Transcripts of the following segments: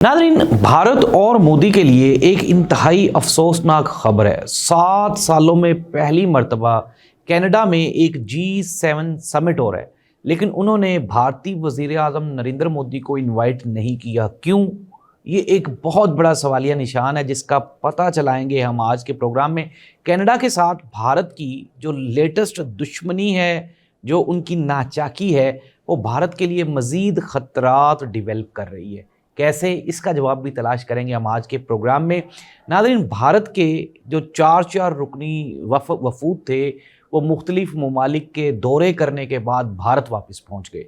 नाज़रीन, भारत और मोदी के लिए एक इंतहाई अफसोसनाक खबर है। 7 सालों में पहली मर्तबा कनाडा में एक G7 समिट हो रहा है, लेकिन उन्होंने भारतीय वज़ीर आज़म नरेंद्र मोदी को इनवाइट नहीं किया। क्यों? ये एक बहुत बड़ा सवालिया निशान है, जिसका पता चलाएंगे हम आज के प्रोग्राम में। कनाडा के साथ भारत की जो लेटेस्ट दुश्मनी है, जो उनकी नाचाकी है, वो भारत के लिए मज़ीद ख़तरात डिवेल्प कर रही है। कैसे, इसका जवाब भी तलाश करेंगे हम आज के प्रोग्राम में। नाज़रीन, भारत के जो चार रुकनी वफूद थे, वो मुख्तलिफ ममालिक के दौरे करने के बाद भारत वापस पहुंच गए।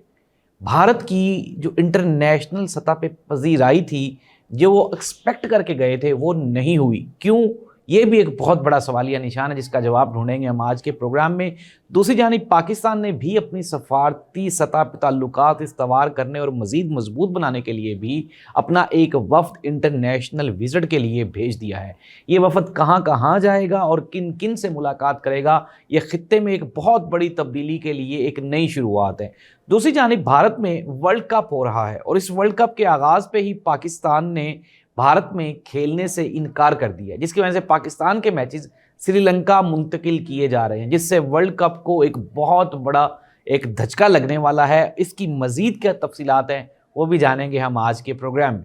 भारत की जो इंटरनेशनल सतह पे पजीराई थी, जो वो एक्सपेक्ट करके गए थे, वो नहीं हुई। क्यों? ये भी एक बहुत बड़ा सवालिया निशान है, जिसका जवाब ढूंढेंगे हम आज के प्रोग्राम में। दूसरी जानिब पाकिस्तान ने भी अपनी सफारती सतह पर ताल्लुकात इस्तवार करने और मज़ीद मजबूत बनाने के लिए भी अपना एक वफ़द इंटरनेशनल विज़िट के लिए भेज दिया है। ये वफ़द कहाँ कहाँ जाएगा और किन किन से मुलाकात करेगा, ये ख़ित्ते में एक बहुत बड़ी तब्दीली के लिए एक नई शुरुआत है। दूसरी जानिब भारत में वर्ल्ड कप हो रहा है, और इस वर्ल्ड कप के आगाज़ पे ही पाकिस्तान ने भारत में खेलने से इनकार कर दिया, जिसकी वजह से पाकिस्तान के मैचेस श्रीलंका मुंतकिल किए जा रहे हैं, जिससे वर्ल्ड कप को एक बहुत बड़ा एक धचका लगने वाला है। इसकी मज़ीद क्या तफसीलात हैं, वो भी जानेंगे हम आज के प्रोग्राम में।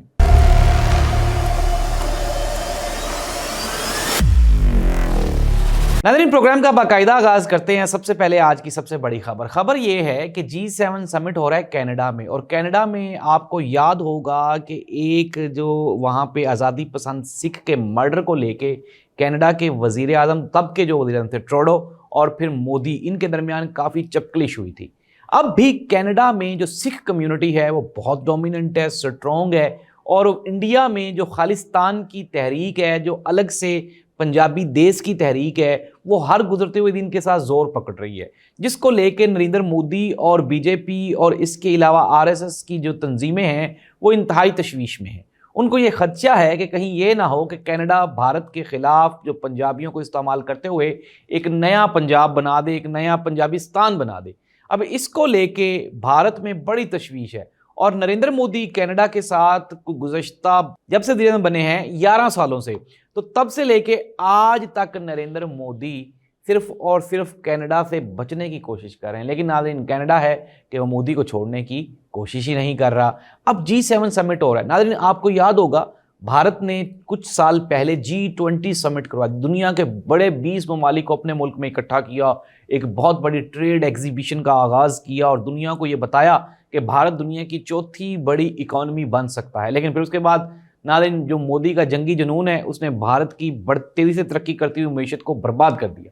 नाज़रीन, प्रोग्राम का बाकायदा आगाज़ करते हैं। सबसे पहले आज की सबसे बड़ी खबर ये है कि G7 समिट हो रहा है कनाडा में, और कनाडा में आपको याद होगा कि एक जो वहाँ पे आज़ादी पसंद सिख के मर्डर को लेके कनाडा के वज़ीर आज़म, तब के जो वज़ीर आज़म थे ट्रूडो, और फिर मोदी, इनके दरमियान काफ़ी चपकलिश हुई थी। अब भी कनाडा में जो सिख कम्यूनिटी है वो बहुत डोमिनेंट है, स्ट्रॉन्ग है, और इंडिया में जो खालिस्तान की तहरीक है, जो अलग से पंजाबी देश की तहरीक है, वो हर गुजरते हुए दिन के साथ जोर पकड़ रही है, जिसको लेके नरेंद्र मोदी और बीजेपी और इसके अलावा आरएसएस की जो तंजीमें हैं वो इंतहाई तशवीश में हैं। उनको ये खदशा है कि कहीं ये ना हो कि कनाडा भारत के ख़िलाफ़ जो पंजाबियों को इस्तेमाल करते हुए एक नया पंजाब बना दे, एक नया पंजाबिस्तान बना दे। अब इसको लेके भारत में बड़ी तशवीश है, और नरेंद्र मोदी कनाडा के साथ गुज़श्ता जब से वज़ीर आज़म बने हैं 11 सालों से, तो तब से लेके आज तक नरेंद्र मोदी सिर्फ और सिर्फ कनाडा से बचने की कोशिश कर रहे हैं। लेकिन नाज़रीन, कनाडा है कि वो मोदी को छोड़ने की कोशिश ही नहीं कर रहा। अब G7 समिट हो रहा है। नाज़रीन, आपको याद होगा भारत ने कुछ साल पहले G20 समिट करवा दी। दुनिया के बड़े 20 ममालिक को अपने मुल्क में इकट्ठा किया, एक बहुत बड़ी ट्रेड एग्जीबिशन का आगाज़ किया, और दुनिया को ये बताया कि भारत दुनिया की चौथी बड़ी इकॉनमी बन सकता है। लेकिन फिर उसके बाद नाज़रीन, जो मोदी का जंगी जुनून है, उसने भारत की तेज़ी से तरक्की करती हुई मईशत को बर्बाद कर दिया।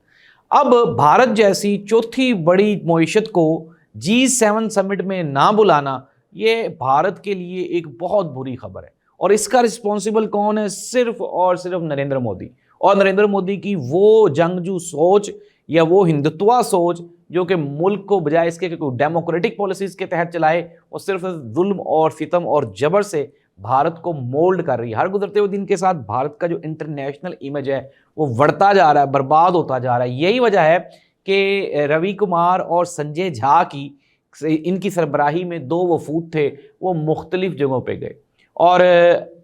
अब भारत जैसी चौथी बड़ी मईशत को G7 समिट में ना बुलाना, ये भारत के लिए एक बहुत बुरी खबर है। और इसका रिस्पॉन्सिबल कौन है? सिर्फ और सिर्फ नरेंद्र मोदी, और नरेंद्र मोदी की वो जंगजू सोच या वो हिंदुत्वा सोच जो कि मुल्क को बजाय इसके कि कोई डेमोक्रेटिक पॉलिसीज़ के तहत चलाए, वो सिर्फ जुल्म और सितम और जबर से भारत को मोल्ड कर रही है। हर गुजरते हुए दिन के साथ भारत का जो इंटरनेशनल इमेज है वो बढ़ता जा रहा है, बर्बाद होता जा रहा है। यही वजह है कि रवि कुमार और संजय झा की इनकी सरबराही में 2 वफूद थे, वो मुख्तलिफ जगहों पे गए, और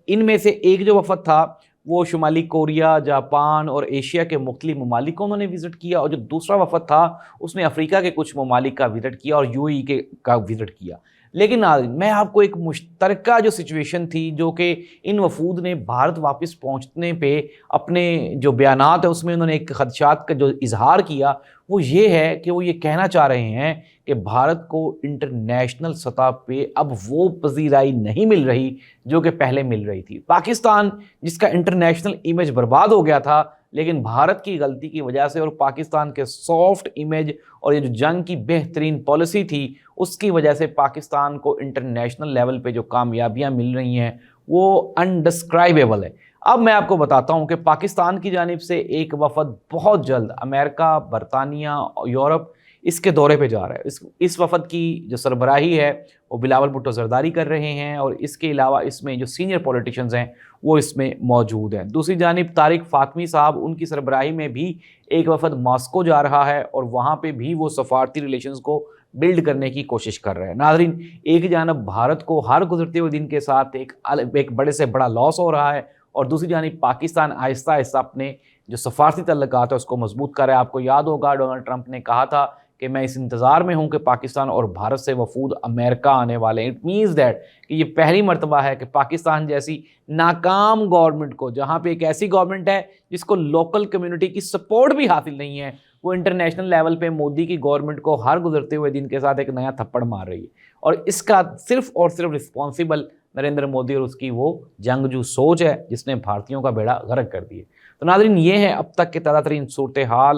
इनमें से एक जो वफद था वो शुमाली कोरिया, जापान और एशिया के मुख्तलिफ ममालिक को उन्होंने विज़िट किया, और जो दूसरा वफद था उसने अफ्रीका के कुछ ममालिक का विज़िट किया और UAE का विज़िट किया। लेकिन नाज़रीन, मैं आपको एक मुश्तरका जो सिचुएशन थी, जो कि इन वफूद ने भारत वापस पहुंचने पे अपने जो बयानात है उसमें उन्होंने एक खदशात का जो इजहार किया, वो ये है कि वो ये कहना चाह रहे हैं कि भारत को इंटरनेशनल सतह पे अब वो पजीराई नहीं मिल रही जो कि पहले मिल रही थी। पाकिस्तान, जिसका इंटरनेशनल इमेज बर्बाद हो गया था, लेकिन भारत की गलती की वजह से और पाकिस्तान के सॉफ्ट इमेज और ये जो जंग की बेहतरीन पॉलिसी थी, उसकी वजह से पाकिस्तान को इंटरनेशनल लेवल पे जो कामयाबियां मिल रही हैं वो अनडिस्क्राइबेबल है। अब मैं आपको बताता हूं कि पाकिस्तान की जानिब से एक वफद बहुत जल्द अमेरिका, बरतानिया, यूरोप, इसके दौरे पे जा रहा है। इस वफद की जो सरबराही है वो बिलावल भुट्टो जरदारी कर रहे हैं, और इसके अलावा इसमें जो सीनियर पॉलिटिशियंस हैं वो इसमें मौजूद हैं। दूसरी जानिब तारिक फातमी साहब, उनकी सरबराही में भी एक वफद मॉस्को जा रहा है, और वहाँ पे भी वो सफारती रिलेशंस को बिल्ड करने की कोशिश कर रहे हैं। नाज़रीन, एक जानब भारत को हर गुजरते हुए दिन के साथ एक बड़े से बड़ा लॉस हो रहा है, और दूसरी जानिब पाकिस्तान आहिस्ता आहिस्ता अपने जो सफारती तल्लुकात है उसको मजबूत कर रहा है। आपको याद होगा डोनाल्ड ट्रंप ने कहा था कि मैं इस इंतज़ार में हूँ कि पाकिस्तान और भारत से वफूद अमेरिका आने वाले हैं। इट मीन्स दैट कि ये पहली मरतबा है कि पाकिस्तान जैसी नाकाम गवर्नमेंट को, जहाँ पे एक ऐसी गवर्नमेंट है जिसको लोकल कम्युनिटी की सपोर्ट भी हासिल नहीं है, वो इंटरनेशनल लेवल पे मोदी की गवर्नमेंट को हर गुजरते हुए दिन के साथ एक नया थप्पड़ मार रही है। और इसका सिर्फ और सिर्फ रिस्पॉन्सिबल नरेंद्र मोदी और उसकी वो जंगजू सोच है जिसने भारतीयों का बेड़ा गर्क कर दिया। तो नाज़रीन, ये है अब तक के ताज़ा तरीन सूरत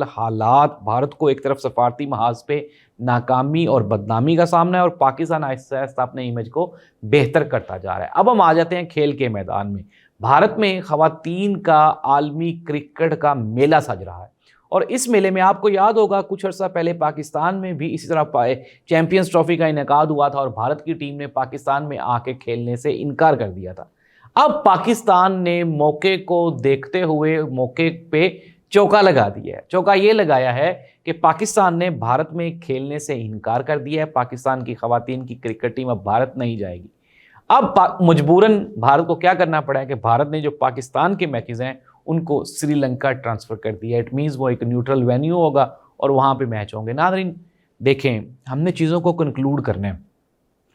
हालात। भारत को एक तरफ सफारती महाज पे नाकामी और बदनामी का सामना है, और पाकिस्तान आहिस्ता आहिस्ता अपने इमेज को बेहतर करता जा रहा है। अब हम आ जाते हैं खेल के मैदान में। भारत में ख़वातीन का आलमी क्रिकेट का मेला सज रहा है, और इस मेले में आपको याद होगा कुछ अर्सा पहले पाकिस्तान में भी इसी तरह चैंपियंस ट्रॉफी का इनेकाद हुआ था, और भारत की टीम ने पाकिस्तान में आके खेलने से इनकार कर दिया था। अब पाकिस्तान ने मौके को देखते हुए मौके पे चौका लगा दिया है। चौका ये लगाया है कि पाकिस्तान ने भारत में खेलने से इनकार कर दिया है। पाकिस्तान की ख़वातीन की क्रिकेट टीम अब भारत नहीं जाएगी। अब मजबूरन भारत को क्या करना पड़ा है कि भारत ने जो पाकिस्तान के मैचेस हैं उनको श्रीलंका ट्रांसफ़र कर दिया। इट मीन्स वो एक न्यूट्रल वेन्यू होगा और वहाँ पे मैच होंगे। नाज़रीन देखें, हमने चीज़ों को कंक्लूड करना है।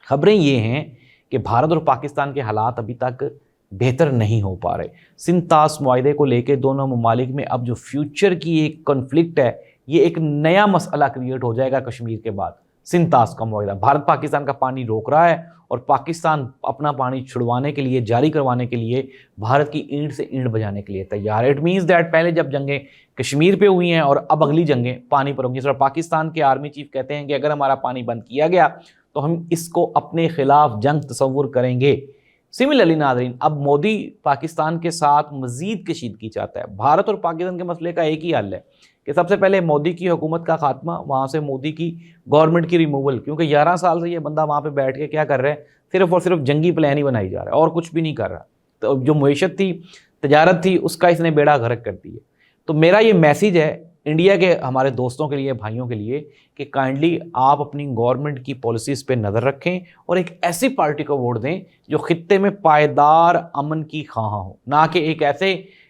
खबरें ये हैं कि भारत और पाकिस्तान के हालात अभी तक बेहतर नहीं हो पा रहे। सिंतास मुआहदे को लेके दोनों ममालिक में अब जो फ्यूचर की एक कॉन्फ्लिक्ट है, ये एक नया मसला क्रिएट हो जाएगा कश्मीर के बाद। सिंतास का मुआहदा, भारत पाकिस्तान का पानी रोक रहा है और पाकिस्तान अपना पानी छुड़वाने के लिए, जारी करवाने के लिए भारत की ईंट से ईंट बजाने के लिए तैयार है। इट मीन्स दैट पहले जब जंगें कश्मीर पे हुई हैं और अब अगली जंगें पानी पर होंगी। पाकिस्तान के आर्मी चीफ कहते हैं कि अगर हमारा पानी बंद किया गया तो हम इसको अपने खिलाफ जंग तस्वुर करेंगे। सिमिलरली नाज़रीन, अब मोदी पाकिस्तान के साथ मज़ीद कशीदगी चाहता है। भारत और पाकिस्तान के मसले का एक ही हल है कि सबसे पहले मोदी की हुकूमत का खात्मा, वहाँ से मोदी की गवर्नमेंट की रिमूवल, क्योंकि 11 साल से ये बंदा वहाँ पे बैठ के क्या कर रहा है, सिर्फ और सिर्फ जंगी प्लान ही बनाई जा रहा है और कुछ भी नहीं कर रहा। तो जो मईशत थी, तजारत थी, उसका इसने बेड़ा गर्क कर दिया। तो मेरा ये मैसेज है इंडिया के हमारे दोस्तों के लिए, भाइयों के लिए, कि काइंडली आप अपनी गवर्नमेंट की पॉलिसीज़ पे नज़र रखें और एक ऐसी पार्टी को वोट दें जो खित्ते में पायदार अमन की ख्वाह हो, ना कि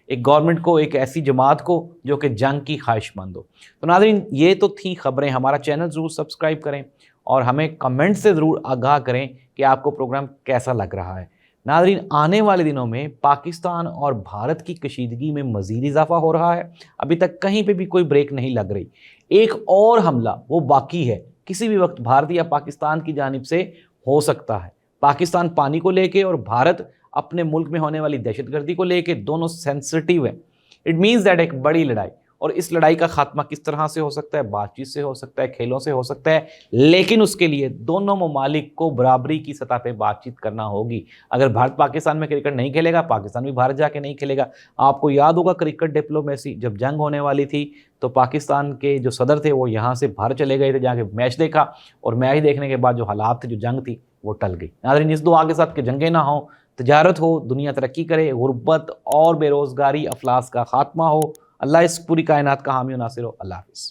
एक गवर्नमेंट को, एक ऐसी जमात को जो कि जंग की ख्वाहिशमंद हो। तो नाज़रीन, ये तो थी खबरें। हमारा चैनल ज़रूर सब्सक्राइब करें और हमें कमेंट से ज़रूर आगाह करें कि आपको प्रोग्राम कैसा लग रहा है। नाज़रीन, आने वाले दिनों में पाकिस्तान और भारत की कशीदगी में मज़ीद इजाफा हो रहा है। अभी तक कहीं पे भी कोई ब्रेक नहीं लग रही। एक और हमला वो बाकी है, किसी भी वक्त भारत या पाकिस्तान की जानिब से हो सकता है। पाकिस्तान पानी को लेके और भारत अपने मुल्क में होने वाली दहशतगर्दी को लेके दोनों सेंसिटिव है। इट मीन्स दैट एक बड़ी लड़ाई, और इस लड़ाई का खात्मा किस तरह से हो सकता है? बातचीत से हो सकता है, खेलों से हो सकता है, लेकिन उसके लिए दोनों ममालिक को बराबरी की सतह पे बातचीत करना होगी। अगर भारत पाकिस्तान में क्रिकेट नहीं खेलेगा, पाकिस्तान भी भारत जाके नहीं खेलेगा। आपको याद होगा क्रिकेट डिप्लोमेसी, जब जंग होने वाली थी तो पाकिस्तान के जो सदर थे वो यहाँ से भारत चले गए थे, जाके मैच देखा, और मैच देखने के बाद जो हालात थे, जो जंग थी, वो टल गई। नाज़रीन, इस दुआ के साथ कि जंगें ना हो, तजारत हो, दुनिया तरक्की करे, गुर्बत और बेरोज़गारी अफलास का खात्मा हो। अल्लाह इस पूरी कायनात का हामी और नासिर हो। अल्लाह हाफ़िज़।